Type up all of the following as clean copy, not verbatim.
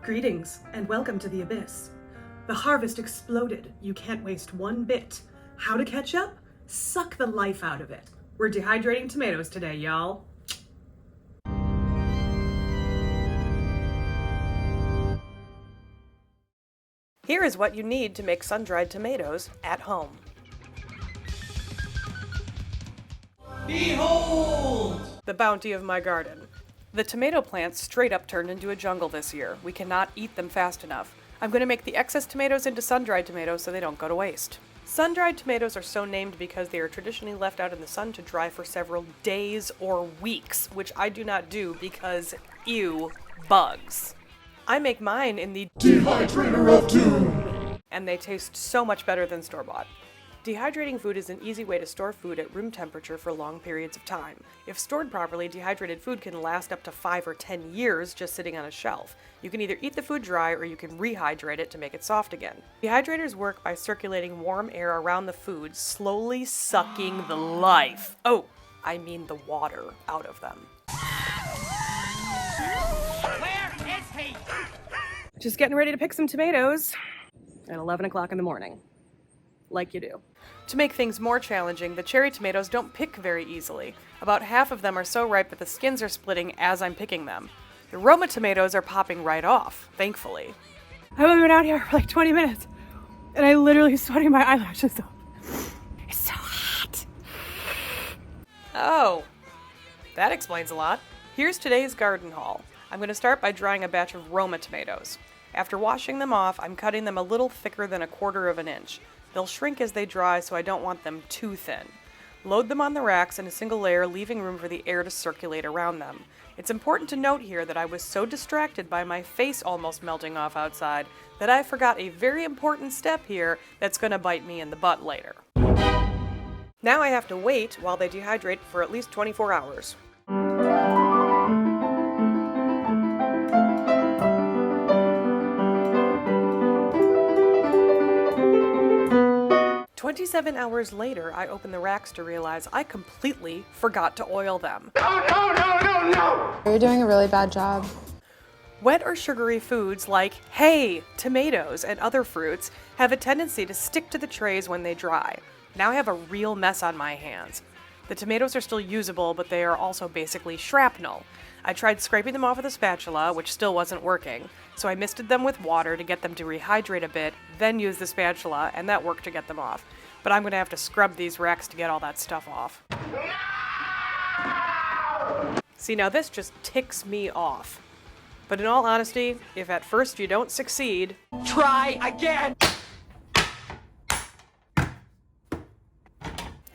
Greetings, and welcome to the Abyss. The harvest exploded. You can't waste one bit. How to catch up? Suck the life out of it. We're dehydrating tomatoes today, y'all. Here is what you need to make sun-dried tomatoes at home. Behold! The bounty of my garden. The tomato plants straight up turned into a jungle this year. We cannot eat them fast enough. I'm going to make the excess tomatoes into sun-dried tomatoes so they don't go to waste. Sun-dried tomatoes are so named because they are traditionally left out in the sun to dry for several days or weeks, which I do not do because, ew, bugs. I make mine in the Dehydrator of Doom! And they taste so much better than store-bought. Dehydrating food is an easy way to store food at room temperature for long periods of time. If stored properly, dehydrated food can last up to 5 or 10 years just sitting on a shelf. You can either eat the food dry or you can rehydrate it to make it soft again. Dehydrators work by circulating warm air around the food, slowly sucking the life. Oh, I mean the water out of them. Where is he? Just getting ready to pick some tomatoes at 11 o'clock in the morning. Like you do. To make things more challenging, the cherry tomatoes don't pick very easily. About half of them are so ripe that the skins are splitting as I'm picking them. The Roma tomatoes are popping right off, thankfully. I've only been out here for like 20 minutes, and I literally sweating my eyelashes off. It's so hot. Oh, that explains a lot. Here's today's garden haul. I'm going to start by drying a batch of Roma tomatoes. After washing them off, I'm cutting them a little thicker than 1/4 of an inch. They'll shrink as they dry, so I don't want them too thin. Load them on the racks in a single layer, leaving room for the air to circulate around them. It's important to note here that I was so distracted by my face almost melting off outside that I forgot a very important step here that's going to bite me in the butt later. Now I have to wait while they dehydrate for at least 24 hours. 27 hours later, I open the racks to realize I completely forgot to oil them. No! You're doing a really bad job. Wet or sugary foods like hay, tomatoes, and other fruits have a tendency to stick to the trays when they dry. Now I have a real mess on my hands. The tomatoes are still usable, but they are also basically shrapnel. I tried scraping them off with a spatula, which still wasn't working, so I misted them with water to get them to rehydrate a bit, then used the spatula, and that worked to get them off. But I'm going to have to scrub these racks to get all that stuff off. See, now this just ticks me off. But in all honesty, if at first you don't succeed, Try again!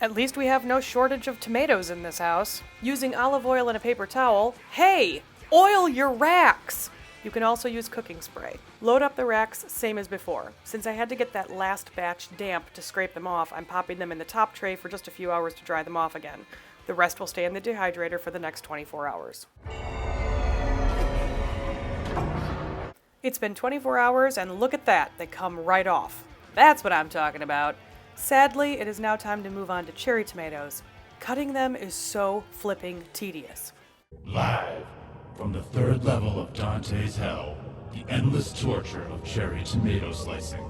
at least we have no shortage of tomatoes in this house. Using olive oil and a paper towel, hey, oil your racks! You can also use cooking spray. Load up the racks, same as before. Since I had to get that last batch damp to scrape them off, I'm popping them in the top tray for just a few hours to dry them off again. The rest will stay in the dehydrator for the next 24 hours. It's been 24 hours, and look at that, they come right off. That's what I'm talking about. Sadly, it is now time to move on to cherry tomatoes. Cutting them is so flipping tedious. Live from the 3rd level of Dante's Hell, the endless torture of cherry tomato slicing.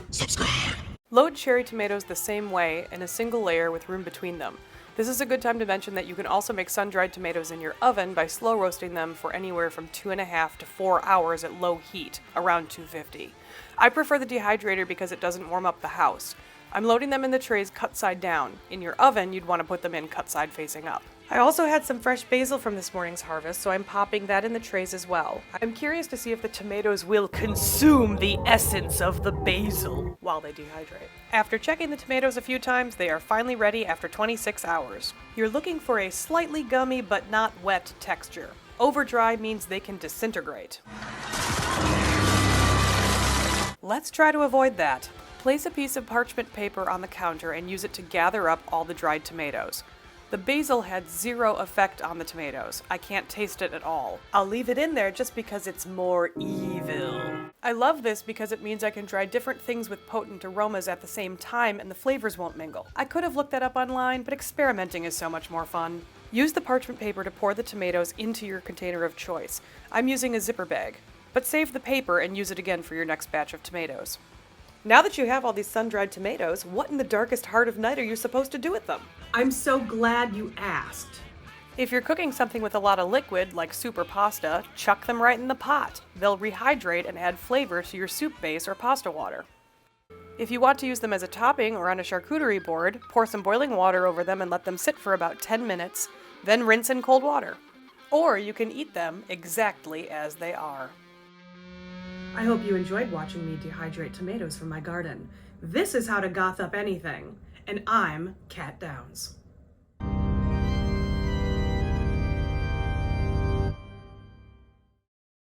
Subscribe! Load cherry tomatoes the same way in a single layer with room between them. This is a good time to mention that you can also make sun-dried tomatoes in your oven by slow roasting them for anywhere from 2.5 to 4 hours at low heat, around 250. I prefer the dehydrator because it doesn't warm up the house. I'm loading them in the trays cut side down. In your oven, you'd want to put them in cut side facing up. I also had some fresh basil from this morning's harvest, so I'm popping that in the trays as well. I'm curious to see if the tomatoes will consume the essence of the basil while they dehydrate. After checking the tomatoes a few times, they are finally ready after 26 hours. You're looking for a slightly gummy but not wet texture. Over dry means they can disintegrate. Let's try to avoid that. Place a piece of parchment paper on the counter and use it to gather up all the dried tomatoes. The basil had zero effect on the tomatoes. I can't taste it at all. I'll leave it in there just because it's more evil. I love this because it means I can dry different things with potent aromas at the same time and the flavors won't mingle. I could have looked that up online, but experimenting is so much more fun. Use the parchment paper to pour the tomatoes into your container of choice. I'm using a zipper bag, but save the paper and use it again for your next batch of tomatoes. Now that you have all these sun-dried tomatoes, what in the darkest heart of night are you supposed to do with them? I'm so glad you asked. If you're cooking something with a lot of liquid, like soup or pasta, chuck them right in the pot. They'll rehydrate and add flavor to your soup base or pasta water. If you want to use them as a topping or on a charcuterie board, pour some boiling water over them and let them sit for about 10 minutes, then rinse in cold water. Or you can eat them exactly as they are. I hope you enjoyed watching me dehydrate tomatoes from my garden. This is how to goth up anything, and I'm Kat Downs.